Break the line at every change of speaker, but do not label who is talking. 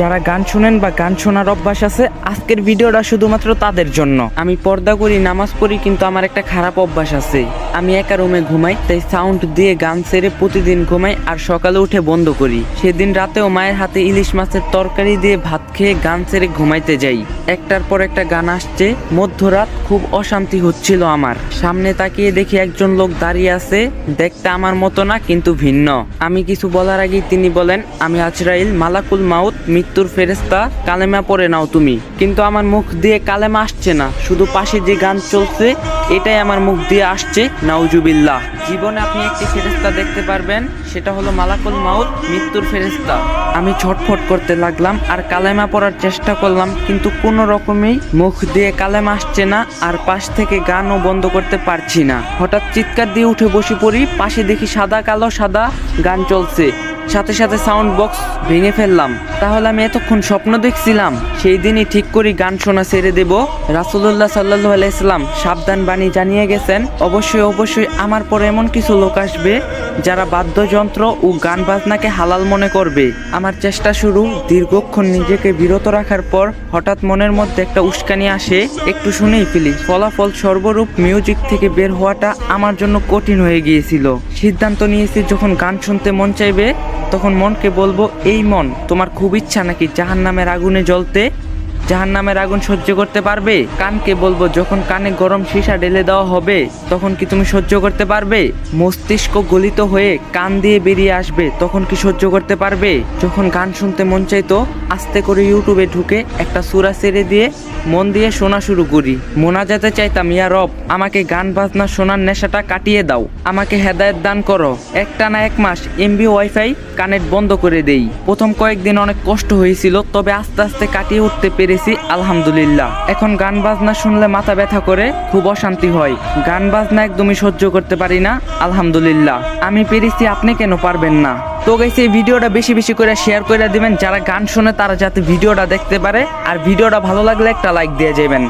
যারা গান শুনেন বা গান শোনার অভ্যাস আছে, আজকের ভিডিওটা শুধুমাত্র তাদের জন্য। আমি পর্দা করি, নামাজ পড়ি, কিন্তু আমার একটা খারাপ অভ্যাস আছে। আমি একা রুমে ঘুমাই, তাই সাউন্ড দিয়ে গান ছেড়ে প্রতিদিন ঘুমাই আর সকালে উঠে বন্ধ করি। সেদিন রাতেও মায়ের হাতে ইলিশ মাছের তরকারি দিয়ে ভাত খেয়ে গান ছেড়ে ঘুমাইতে যাই। একটার পর একটা গান আসছে। মধ্যরাত, খুব অশান্তি হচ্ছিল আমার। সামনে তাকিয়ে দেখি একজন লোক দাঁড়িয়ে আছে, দেখতে আমার মতো না কিন্তু ভিন্ন। আমি কিছু বলার আগেই তিনি বলেন, আমি আজরাইল, মালাকুল মাউত, মৃত্যুর ফেরেশতা, কালেমা পড়ে নাও তুমি। কিন্তু আমার মুখ দিয়ে কালেমা আসছে না, শুধু পাশে যে গান চলছে এটাই আমার মুখ দিয়ে আসছে। নাউজুবিল্লাহ। জীবনে আপনি একটি ফেরেশতা দেখতে পারবেন, সেটা হলো মালাকুল মাউত, মৃত্যুর ফেরেশতা। আমি ছটফট করতে লাগলাম আর কালেমা পড়ার চেষ্টা করলাম, কিন্তু কোনো রকমেই মুখ দিয়ে কালেমা আসছে না আর পাশ থেকে গানও বন্ধ করতে পারছি না। হঠাৎ চিৎকার দিয়ে উঠে বসে পড়ি। পাশে দেখি সাদা কালো সাদা গান চলছে, সাথে সাথে সাউন্ড বক্স ভেঙে ফেললাম। তাহলে আমি এতক্ষণ স্বপ্ন দেখছিলাম? সেই দিনই ঠিক করি গান শোনা ছেড়ে দেব। রাসূলুল্লাহ সাল্লাল্লাহু আলাইহি সাল্লাম সাবধান বাণী জানিয়ে গেছেন, অবশ্যই আমার পরে এমন কিছু লোক আসবে যারা বাদ্যযন্ত্র ও গান বাজনাকে হালাল মনে করবে। আমার চেষ্টা শুরু। দীর্ঘক্ষণ নিজেকে বিরত রাখার পর হঠাৎ মনের মধ্যে একটা উস্কানি আসে, একটু শুনেই ফেলি। ফলাফল সর্বরূপ মিউজিক থেকে বের হওয়াটা আমার জন্য কঠিন হয়ে গিয়েছিল। সিদ্ধান্ত নিয়েছি, যখন গান শুনতে মন চাইবে তখন মনকে বলবো, এই মন, তোমার খুব ইচ্ছা নাকি জাহান্নামের আগুনে জ্বলতে? জাহান্নামের আগুন সহ্য করতে পারবে? কানকে বলবো, যখন কানে গরম সীসা ঢেলে দেওয়া হবে তখন কি তুমি সহ্য করতে পারবে? মস্তিষ্ক গলিত হয়ে কান দিয়ে বেরিয়ে আসবে, তখন কি সহ্য করতে পারবে? যখন গান শুনতে মন চাইতো, আস্তে করে ইউটিউবে ঢুকে একটা সূরা ছেড়ে দিয়ে মন দিয়ে শোনা শুরু করি। মোনাজাতে চাইতাম, ইয়া রব, আমাকে গান বাজনা শোনার নেশাটা কাটিয়ে দাও, আমাকে হেদায়েত দান করো। একটানা 1 মাস এমবি ওয়াইফাই কানেক্ট বন্ধ করে দেই। প্রথম কয়েকদিন অনেক কষ্ট হয়েছিল, তবে আস্তে আস্তে কাটিয়ে উঠতে পেরেছি, আলহামদুলিল্লাহ। এখন গান বাজনা শুনলে মাথা ব্যথা করে, খুব অশান্তি হয়। গান বাজনা একদমই সহ্য করতে পারি না, আলহামদুলিল্লাহ। আমি পেরেছি, আপনি কেন পারবেন না? তো গাইস, এই ভিডিওটা বেশি বেশি করে শেয়ার করে দিবেন, যারা গান শুনে তারা যাতে ভিডিওটা দেখতে পারে। আর ভিডিওটা ভালো লাগলে একটা লাইক দিয়ে যাবেন।